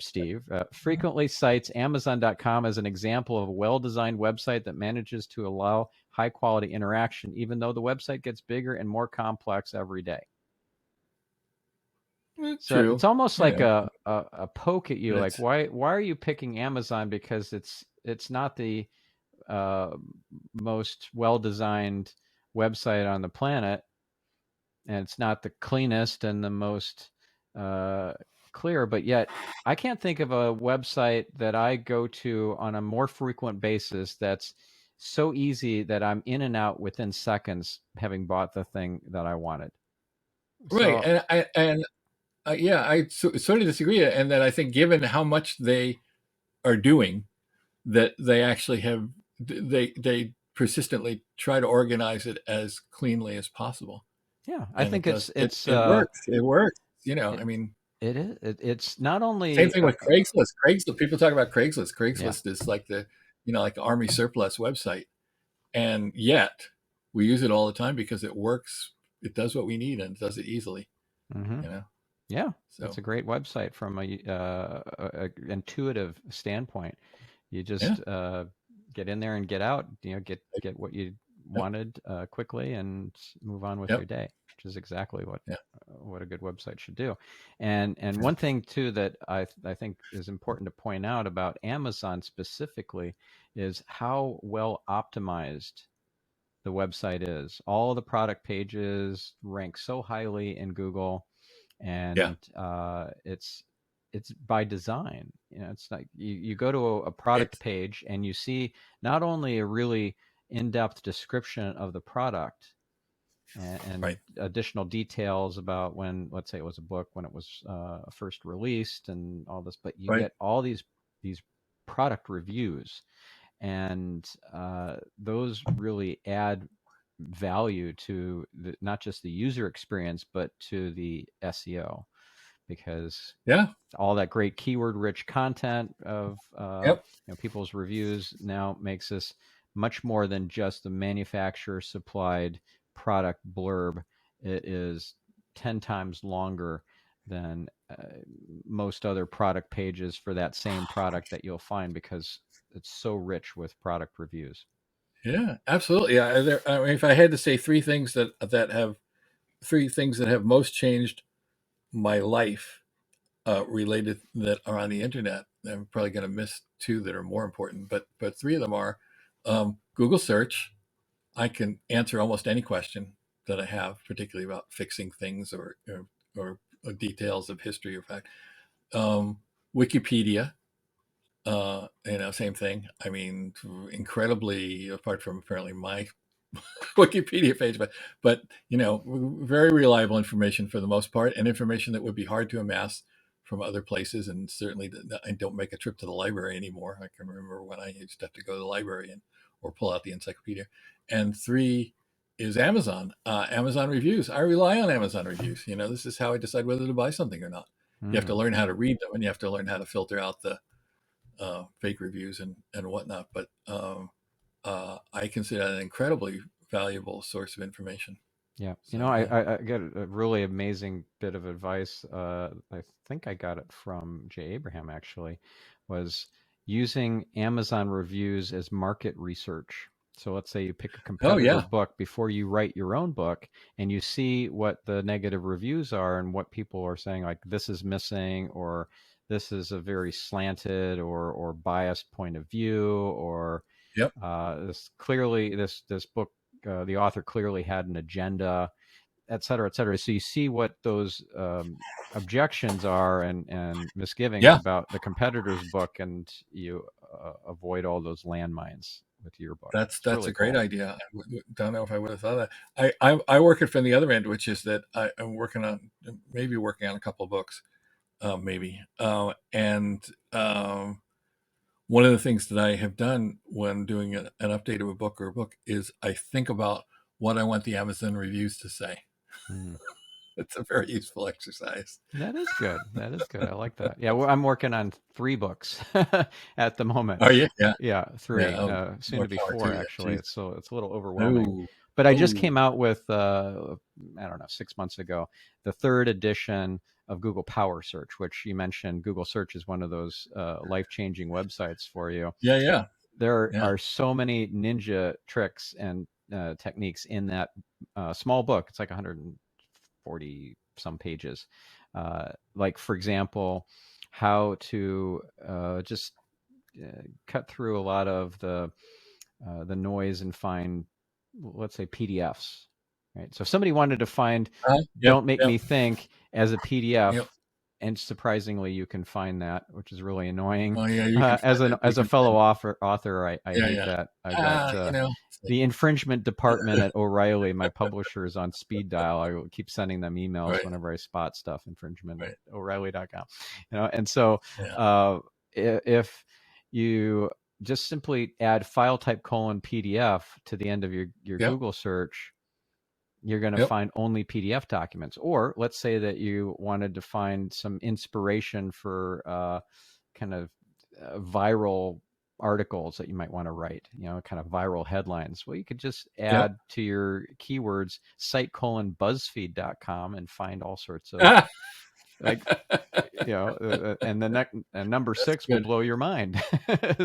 Steve, frequently cites Amazon.com as an example of a well designed website that manages to allow high quality interaction, even though the website gets bigger and more complex every day. So it's
True.
almost
You
like
know,
a poke at you,
but
like
it's
why are you picking Amazon because it's not the uh, most well designed website on the planet, and it's not the cleanest and the most uh, clear, but yet I can't think of a website that I go to on a more frequent basis that's so easy that I'm in and out within seconds having bought the thing that I wanted.
right.
So
Yeah, sort of disagree. And that I think given how much they are doing, that they actually have, they persistently try to organize it as cleanly as possible.
yeah, I
And
think
it works. It works. I
it,
mean,
it is it's not
same
only
thing with Craigslist. Craigslist, people talk about Craigslist.
yeah.
Craigslist is like like the army surplus website. And yet we use it all the time because it works. It does what we need and it does it easily,
Hmm.
you know?
Yeah, it's
So,
a great website from a intuitive standpoint. You
yeah.
just get in there and get out. Get what you
Yep.
wanted quickly and move on with
Yep.
your day, which is exactly
Yeah.
what a good website should do. And one thing too that I think is important to point out about Amazon specifically is how well optimized the website is. All the product pages rank so highly in Google,
Yeah.
and it's by design. It's like you go to a product
It's
page and you see not only a really in-depth description of the product and
right.
additional details about when, let's say it was a book, when it was first released and all this, but you
Right.
get all these product reviews, and those really add value to not just the user experience but to the SEO, because
Yeah.
all that great keyword rich content of
Yep.
people's reviews now makes this much more than just the manufacturer supplied product blurb. It is 10 times longer than most other product pages for that same product that you'll find, because it's so rich with product reviews.
Yeah. Absolutely. Yeah. I mean, if I had to say three things that have most changed my life related that are on the internet, I'm probably going to miss two that are more important, but three of them are Google search. I can answer almost any question that I have, particularly about fixing things or details of history or fact. Um, Wikipedia, same thing. I mean, incredibly, apart from apparently my Wikipedia page, but very reliable information for the most part, and information that would be hard to amass from other places. And certainly, I don't make a trip to the library anymore. I can remember when I used to have to go to the library or pull out the encyclopedia. And three is Amazon. Amazon reviews. I rely on Amazon reviews. This is how I decide whether to buy something or not. You have to
Mm,
learn how to read them, and you have to learn how to filter out the fake reviews and whatnot. But I consider that an incredibly valuable source of information.
yeah,
So yeah,
I got a really amazing bit of advice. I think I got it from Jay Abraham actually, was using Amazon reviews as market research. So let's say you pick a
Oh
competitor
yeah.
book before you write your own book, and you see what the negative reviews are and what people are saying, like this is missing, or this is a very slanted or biased point of view, or
Yep.
this clearly this book, the author clearly had an agenda, et cetera, et cetera. So you see what those objections are and misgivings
Yeah.
about the competitor's book, and you avoid all those landmines with your book. It's
That's
really
a great
cool.
idea. Don't know if I would have thought of that. I work it from the other end, which is that I'm working on a couple of books, maybe. And one of the things that I have done when doing an update of a book or a book is I think about what I want the Amazon reviews to say.
Mm.
It's a very useful exercise.
That is good. That is good. I like that. Yeah, well, I'm working on 3 books at the moment.
Are you? Yeah.
Yeah,
Yeah.
3.
Oh,
Soon
more
to be
power to
4,
you.
actually.
Jeez.
It's a little overwhelming.
Oh,
But I just
oh,
came out with I don't know, 6 months ago, the 3rd edition of Google Power Search, which you mentioned. Google Search is one of those life-changing websites for you.
yeah, yeah,
There
yeah.
are so many ninja tricks and techniques in that small book. It's like 140 some pages. Like, for example, how to just cut through a lot of the noise and find, let's say, PDFs. Right. So if somebody wanted to find
Yep,
"Don't Make
yep,
Me Think" as a
yep.
PDF, and surprisingly, you can find that, which is really annoying.
Oh, yeah, you can
As
find
an
it. You
as a
can
fellow
find it.
author, I
Yeah,
hate
yeah.
that. I got
It's like,
the infringement department at O'Reilly, my publisher, is on speed dial. I keep sending them emails
right,
whenever I spot stuff, infringement
right.
at O'Reilly.com. And so
Yeah,
uh, if you just simply add file type :PDF to the end of your
yep,
Google search, you're going to
yep.
find only PDF documents. Or let's say that you wanted to find some inspiration for kind of viral articles that you might want to write, kind of viral headlines. Well, you could just
Yep.
add to your keywords site:"buzzfeed.com and find all sorts of,
Ah!
like, and the next and number
That's
6 will
good.
blow your mind.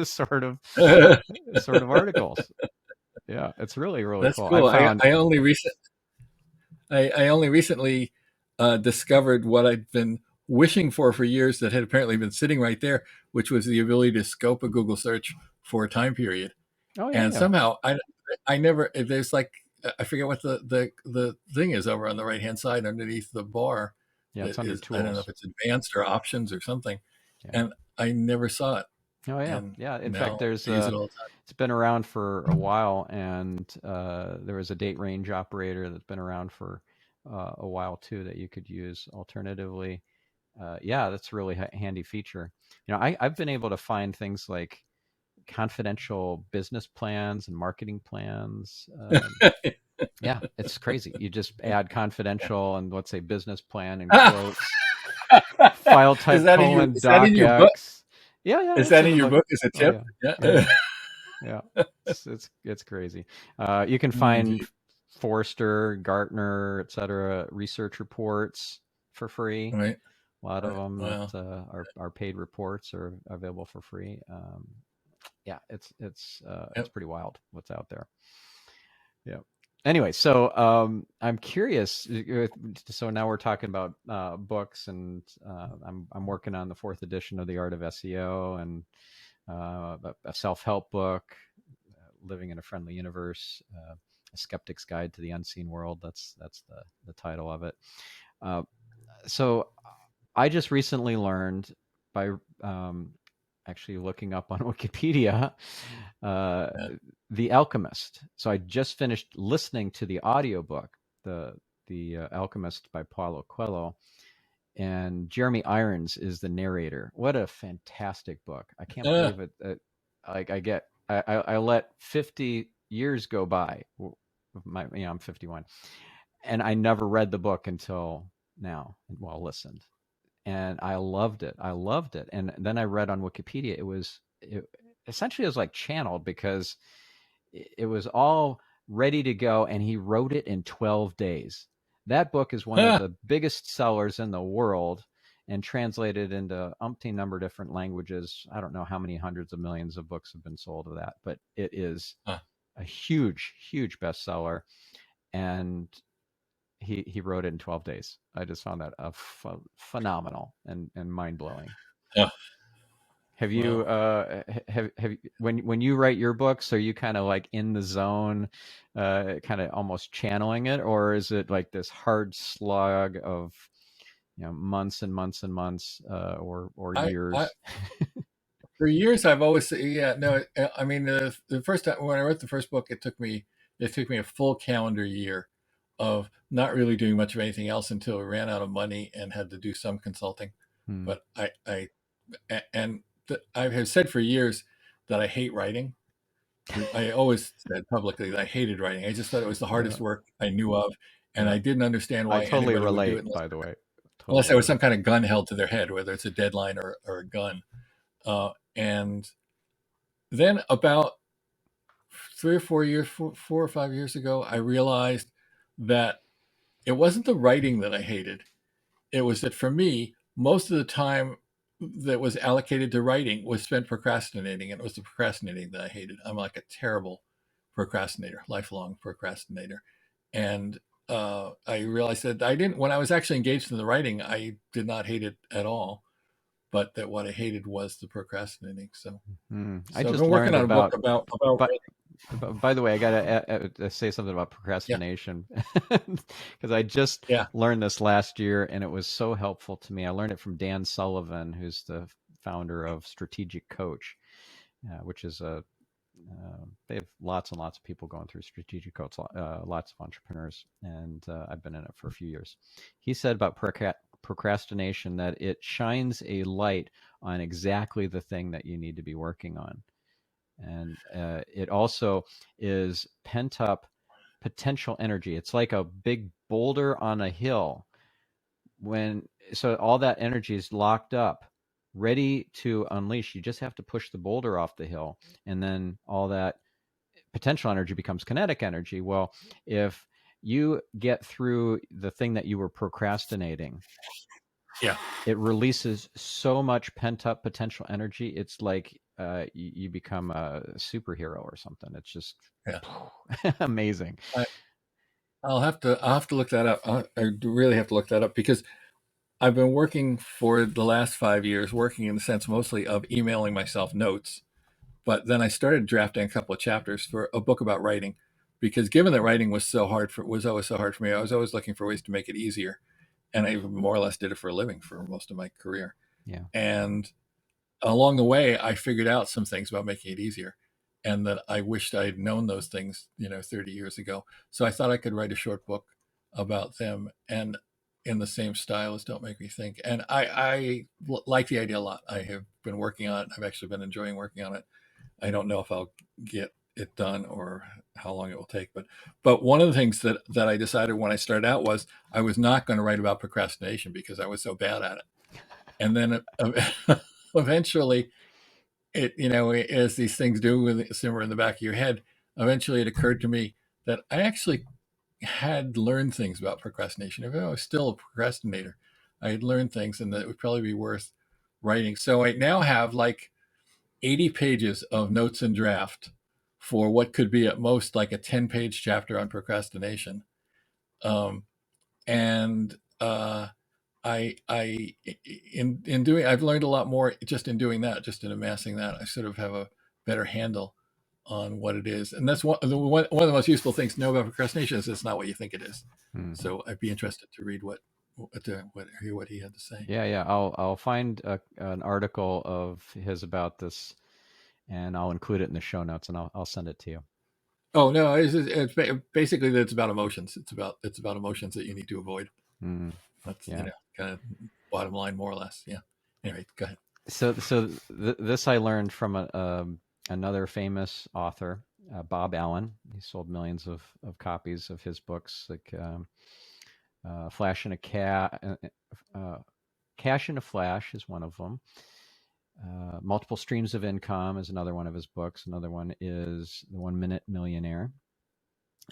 sort of articles. Yeah, it's really, really
That's
cool. I
cool.
found,
I only recently discovered what I'd been wishing for years that had apparently been sitting right there, which was the ability to scope a Google search for a time period.
oh, yeah,
And
yeah.
somehow I never, there's like, I forget what the thing is over on the right hand side underneath the bar
Yeah,
that
it's under
is, I don't know if
tools.
it's advanced or options or something.
Yeah.
And I never saw it.
Oh, yeah.
And
Yeah. In fact,
now I use it all
it's been around for a while, and there was a date range operator that's been around for a while too that you could use alternatively. Yeah, that's a really handy feature. I've been able to find things like confidential business plans and marketing plans.
the time.
Yeah, it's crazy. You just add confidential and, let's say, business plan and
Ah!
quotes, file type
Is that in your book?
:docx. Yeah, yeah,
Is
it's
that
in
in
the
your
book.
book as a
Oh,
tip?
yeah, yeah,
Yeah.
yeah, yeah. It's crazy. You can
Oh,
find
gee.
Forrester, Gartner, etc. research reports for free.
Right.
A lot of
Right.
them
Wow.
that are paid reports are available for free. Yeah, it's
Yep.
pretty wild what's out there. Yeah. Anyway, so I'm curious. So now we're talking about books, and I'm working on the 4th edition of The Art of SEO, and a self-help book, Living in a Friendly Universe, A Skeptic's Guide to the Unseen World. That's the title of it. Uh, so I just recently learned by actually looking up on Wikipedia, uh,
Yeah.
The Alchemist. So I just finished listening to the audiobook, the Alchemist by Paulo Coelho, and Jeremy Irons is the narrator. What a fantastic book! I can't
Ah,
believe it. Like I let 50 years go by. I'm 51, and I never read the book until now. Well, listened, and I loved it. I loved it. And then I read on Wikipedia, essentially it was like channeled, because it was all ready to go, and he wrote it in 12 days. That book is one of
ah,
the biggest sellers in the world, and translated into umpteen number of different languages. I don't know how many hundreds of millions of books have been sold of that, but it is
ah.
a huge, huge bestseller, and he wrote it in 12 days. I just found that phenomenal and mind blowing.
Yeah.
Have you
Well,
have when you write your books, are you kind of like in the zone, kind of almost channeling it, or is it like this hard slog of months and months and months, or
I
years?
for years I've always said, yeah, no, I mean the first time when I wrote the first book, it took me a full calendar year of not really doing much of anything else until we ran out of money and had to do some consulting.
Hmm.
But and I have said for years that I hate writing. I always said publicly that I hated writing. I just thought it was the
Yeah,
hardest work I knew of, and
yeah.
I didn't understand
I
why
totally
anybody would do it
relate, by the way.
unless
Totally
there was
relate.
some kind of gun held to their head, whether it's a deadline or a gun. And then about 3 or 4 years, 4 or 5 years ago, I realized that it wasn't the writing that I hated. It was that for me, most of the time that was allocated to writing was spent procrastinating, and it was the procrastinating that I hated. I'm like a terrible procrastinator, lifelong procrastinator. And I realized that I didn't, when I was actually engaged in the writing, I did not hate it at all, but that what I hated was the procrastinating. So,
I
I've been
just
working
learned
on a book
about,
about
but
writing.
by the way, I gotta say something about
Yeah,
procrastination because I just
yeah.
learned this last year and it was so helpful to me. I learned it from Dan Sullivan, who's the founder of Strategic Coach, which is they have lots and lots of people going through Strategic Coach, lots of entrepreneurs, and I've been in it for a few years. He said about procrastination that it shines a light on exactly the thing that you need to be working on. And it also is pent up potential energy. It's like a big boulder on a hill. When so all that energy is locked up, ready to unleash. You just have to push the boulder off the hill, and then all that potential energy becomes kinetic energy. Well, if you get through the thing that you were procrastinating,
Yeah.
it releases so much pent up potential energy. It's like you become a superhero or something. It's just
Yeah.
amazing.
I, I'll have to look that up. I really have to look that up because I've been working for the last 5 years, working in the sense mostly of emailing myself notes. But then I started drafting a couple of chapters for a book about writing, because given that writing was always so hard for me, I was always looking for ways to make it easier, and I more or less did it for a living for most of my career.
Yeah.
And along the way, I figured out some things about making it easier, and that I wished I had known those things, 30 years ago. So I thought I could write a short book about them, and in the same style as Don't Make Me Think. And I like the idea a lot. I have been working on it. I've actually been enjoying working on it. I don't know if I'll get it done or how long it will take, but one of the things that I decided when I started out was I was not going to write about procrastination because I was so bad at it. And then eventually, it as these things do with simmer in the back of your head, eventually it occurred to me that I actually had learned things about procrastination. If I was still a procrastinator, I had learned things, and that it would probably be worth writing. So I now have like 80 pages of notes and draft for what could be at most like a 10-page chapter on procrastination. Um, and I in doing, I've learned a lot more just in doing that, just in amassing that. I sort of have a better handle on what it is, and that's one of the most useful things to know about procrastination is it's not what you think it is.
Mhm.
So I'd be interested to read hear what he had to say.
Yeah, yeah. I'll find an article of his about this, and I'll include it in the show notes, and I'll send it to you.
Oh no, it's basically that it's about emotions. It's about emotions that you need to avoid.
Mm,
That's
yeah.
kind of bottom line, more or less. Yeah. Anyway, go ahead.
So this I learned from another famous author, Bob Allen. He sold millions of copies of his books, like Flash in a Cat, Cash in a Flash is one of them. Multiple Streams of Income is another one of his books. Another one is The 1 Minute Millionaire.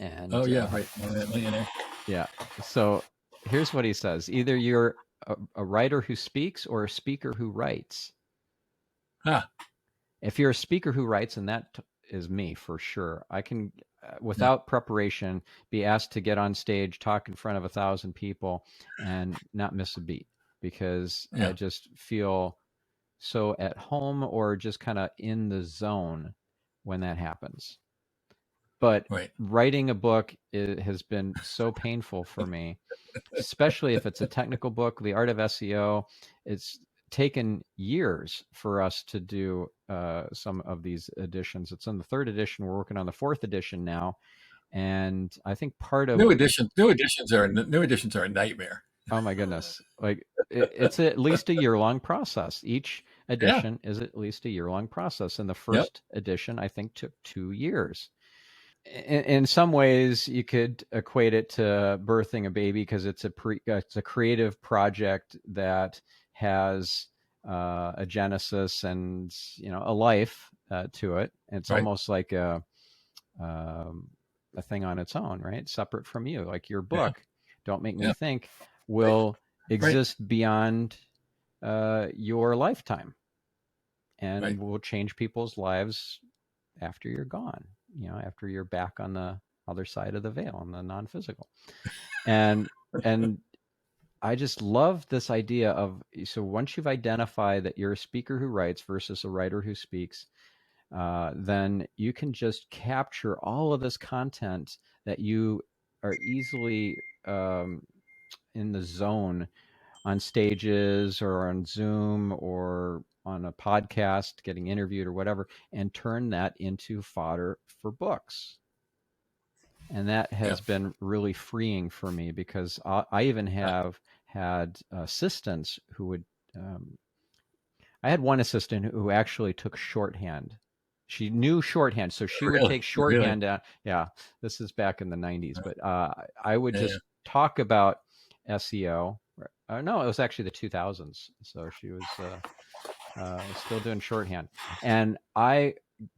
Oh
And
yeah, right. Millionaire.
yeah, so here's what he says: either you're a writer who speaks or a speaker who writes.
Ah,
If you're a speaker who writes, and that is me for sure. I can, without preparation, be asked to get on stage, talk in front of 1,000 people, and not miss a beat because I
yeah,
just feel so at home or just kind of in the zone when that happens. But
right,
writing a book has been so painful for me, especially if it's a technical book. The Art of SEO, it's taken years for us to do some of these editions. It's in the third edition. We're working on the fourth edition now. And I think part of,
new editions are a nightmare.
oh my goodness, like it's at least a year long process. Each
Yeah,
edition is at least a year long process. And the
yep,
first edition, I think, took 2 years. In some ways you could equate it to birthing a baby because it's a creative project that has a genesis and a life to it. It's
right,
almost like um, a thing on its own, right? Separate from you, like your
yeah,
book. Don't Make Me
yeah,
Think
right,
will
right,
exist beyond your lifetime
right,
and will change people's lives after you're gone, after you're back on the other side of the veil on the non-physical. And and I just love this idea of, so once you've identified that you're a speaker who writes versus a writer who speaks, then you can just capture all of this content that you are easily in the zone on stages or on Zoom or on a podcast, getting interviewed or whatever, and turn that into fodder for books. And that
yeah,
has been really freeing for me because I even have had assistants who would. Um, I had one assistant who actually took shorthand. She knew shorthand, so she would
really,
take
really,
shorthand. Yeah, this is back in the '90s, but I would
yeah, yeah,
just talk about SEO. No, it was actually the 2000s. So she was still doing shorthand. And I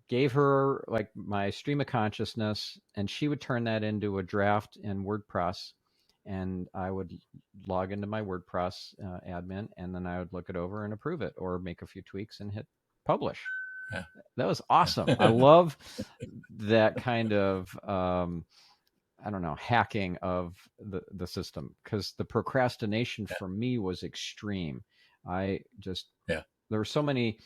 gave her like my stream of consciousness, and she would turn that into a draft in WordPress. And I would log into my WordPress admin, and then I would look it over and approve it or make a few tweaks and hit publish. That was awesome. I
yeah,
love that kind of I don't know, hacking of the system because the procrastination
yeah,
for me was extreme. I just
yeah,
there were so many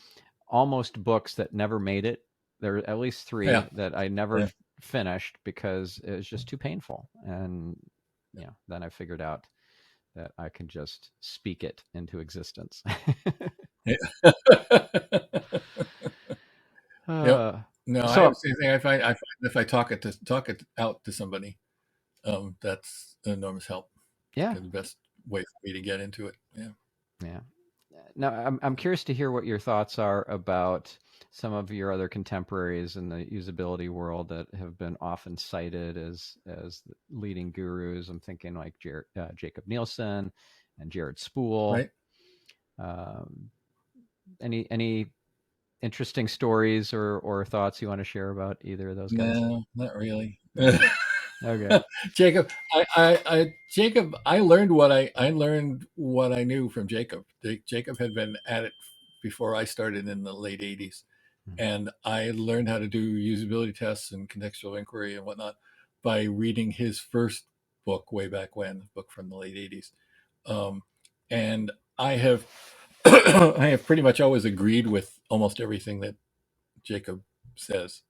almost books that never made it. There were at least
yeah,
three that I never
yeah.
finished because it was just too painful. And then I figured out that I can just speak it into existence.
Yeah. Yep.
uh,
No, I have the
so
same thing. I find if I talk it out to somebody, that's an enormous help.
yeah,
The best way for me to get into it. Yeah.
yeah. Now, I'm curious to hear what your thoughts are about some of your other contemporaries in the usability world that have been often cited as leading gurus. I'm thinking like Jacob Nielsen and Jared Spool.
Right.
Um, any interesting stories or thoughts you want to share about either of those guys?
No, not really.
No. Okay.
Jacob, Jacob, I learned what I knew from Jacob. Jacob had been at it before I started in the late '80s,
Hmm.
and I learned how to do usability tests and contextual inquiry and whatnot by reading his first book way back when, a book from the late '80s. Um, and I have I have pretty much always agreed with almost everything that Jacob says.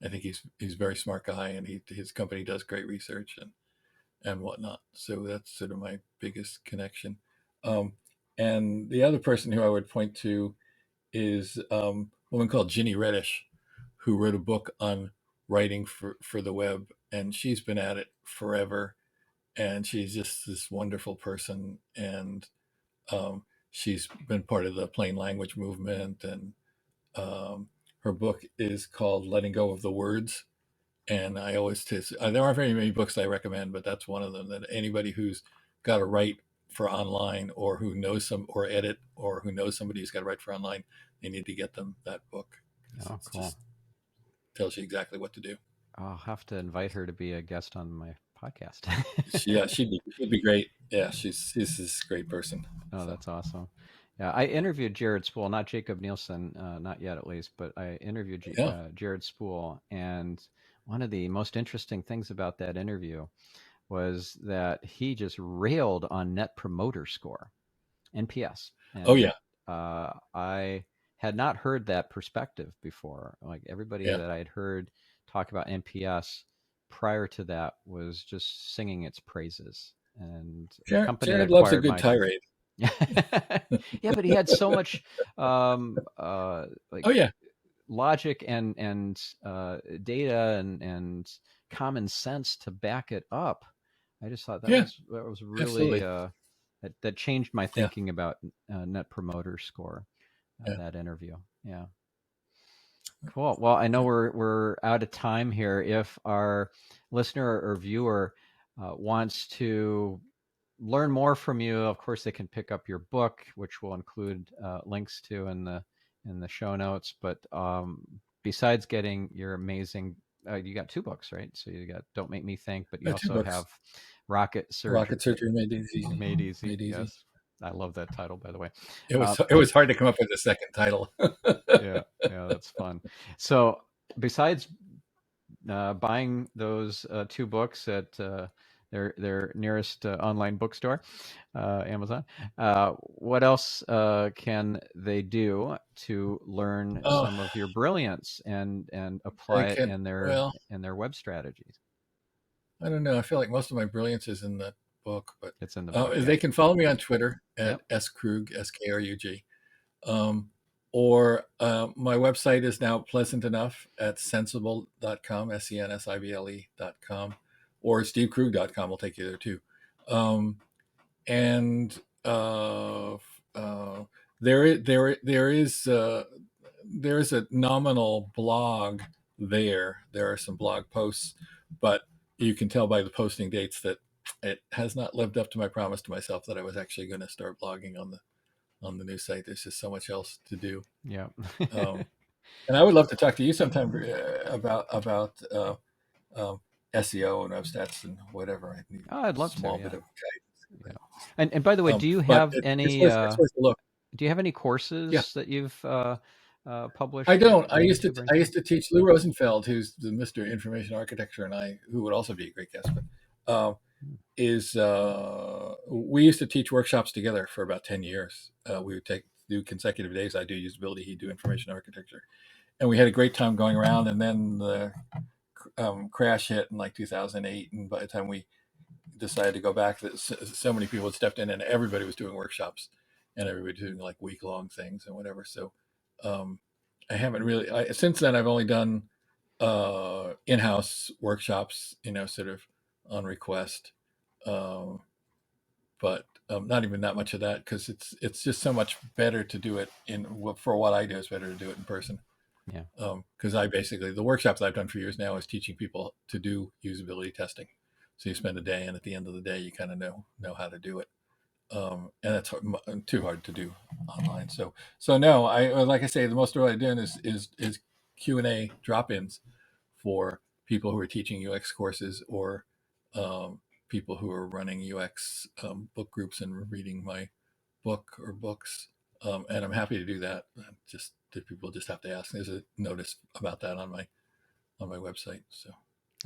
I think he's a very smart guy, and his company does great research and whatnot. So that's sort of my biggest connection. Um, and the other person who I would point to is a woman called Ginny Reddish, who wrote a book on writing for the web, and she's been at it forever. And she's just this wonderful person, and she's been part of the plain language movement, and um, her book is called Letting Go of the Words. And I always there aren't very many books I recommend, but that's one of them that anybody who's got to write for online or who knows some or edit or who knows somebody who's got to write for online, they need to get them that book because
Oh,
it's
cool.
just tells you exactly what to do.
I'll have to invite her to be a guest on my podcast.
Yeah, she'd be great. Yeah, she's this great person.
Oh,
So
that's awesome. Yeah, I interviewed Jared Spool, not Jacob Nielsen, not yet at least, but I interviewed
Yeah.
Jared Spool, and one of the most interesting things about that interview was that he just railed on Net Promoter Score, NPS,
Oh
and
yeah.
I had not heard that perspective before. Like everybody
Yeah.
that I'd heard talk about NPS prior to that was just singing its praises, and the company that
Jared loves a
acquired
good
my
tirade.
yeah, but he had so much like
Oh yeah.
logic and data and common sense to back it up. I just thought
Yeah.
that was really
Absolutely.
that changed my
Yeah.
thinking about Net Promoter Score.
Yeah.
That interview, yeah. Cool. Well, I know
Yeah.
we're out of time here. If our listener or viewer wants to learn more from you, of course, they can pick up your book, which we'll include links to in the show notes. But besides getting your amazing, you got two books, right? So you got "Don't Make Me Think," but you
Two
also
books.
have "Rocket Surgery
Rocket Surgery Made Easy.
Made Easy."
Made Easy.
Yes, I love that title, by the way.
It
Uh,
was hard to come up with a second title.
yeah, yeah, that's fun. So besides buying those two books at their nearest online bookstore, Amazon. What else can they do to learn
Oh,
some of your brilliance and
they
apply it
can. Well,
in their web strategies?
I don't know. I feel like most of my brilliance is in that book, but
It's in the book. Yeah.
they can follow me on Twitter at
Yep.
skrug, SKRUG. Um, or my website is now pleasant enough at sensible.com, sensible.com, or stevekrug.com will take you there too. Um, and uh, there is a nominal blog there. There are some blog posts, but you can tell by the posting dates that it has not lived up to my promise to myself that I was actually going to start blogging on the new site. There's just so much else to do.
Yeah.
Um, and I would love to talk to you sometime about SEO and web stats and whatever. I need
Oh, I'd
a
love to.
small bit
Yeah.
of
Yeah.
guidance.
And by the way, do you
But
have
it's worth a look. Yeah,
courses that you've
I
published that
don't.
we need to bring
I
to?
used to teach Lou Rosenfeld, who's the Mr. Information Architecture, and I, who would also be a great guest, but is we used to teach workshops together for about 10 years. We would do consecutive days. I do usability, he'd do information architecture, and we had a great time going around. And then the crash hit in like 2008, and by the time we decided to go back, so many people had stepped in, and everybody was doing workshops, and everybody doing like week-long things and whatever. So um, I haven't really. Since then, I've only done in-house workshops, sort of on request, um, but not even that much of that because it's just so much better to do it for what I do. It's better to do it in person
Yeah.
because I basically the workshops I've done for years now is teaching people to do usability testing. So you spend a day, and at the end of the day, you kind of know how to do it, and that's too hard to do online. So no, I like I say, the most of what I'm doing is Q&A drop-ins for people who are teaching UX courses or people who are running UX book groups and reading my book or books. And I'm happy to do that. Just people just have to ask. There's a notice about that on my website. So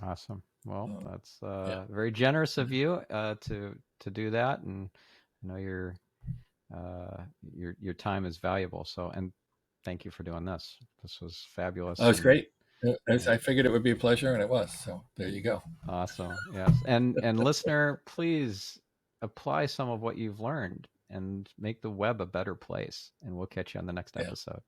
Awesome. Well,
um,
that's
yeah,
very generous of you to do that, and I know your time is valuable. So, and thank you for doing this. This was
that
fabulous,
was
and
great. As
yeah,
I figured it would be a pleasure, and it was. So there you go.
awesome. Yes, and listener, please apply some of what you've learned and make the web a better place. And we'll catch you on the next
Yeah.
episode.